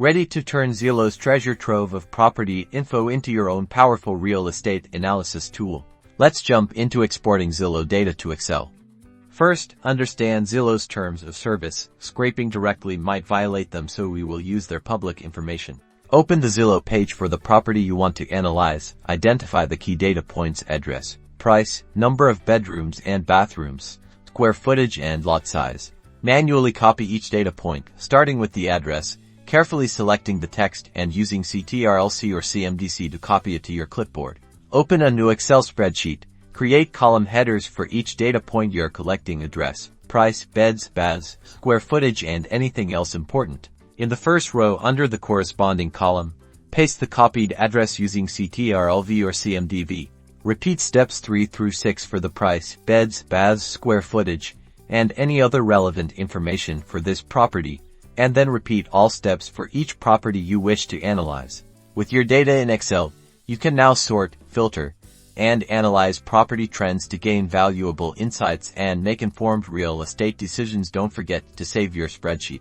Ready to turn Zillow's treasure trove of property info into your own powerful real estate analysis tool? Let's jump into exporting Zillow data to Excel. First, understand Zillow's terms of service. Scraping directly might violate them, so we will use their public information. Open the Zillow page for the property you want to analyze. Identify the key data points: address, price, number of bedrooms and bathrooms, square footage and lot size. Manually copy each data point, starting with the address, carefully selecting the text and using Ctrl+C or CMD+C to copy it to your clipboard. Open a new Excel spreadsheet. Create column headers for each data point you're collecting: address, price, beds, baths, square footage, and anything else important. In the first row under the corresponding column, paste the copied address using Ctrl+V or CMD+V. Repeat steps 3 through 6 for the price, beds, baths, square footage, and any other relevant information for this property, and then repeat all steps for each property you wish to analyze. With your data in Excel, you can now sort, filter, and analyze property trends to gain valuable insights and make informed real estate decisions. Don't forget to save your spreadsheet.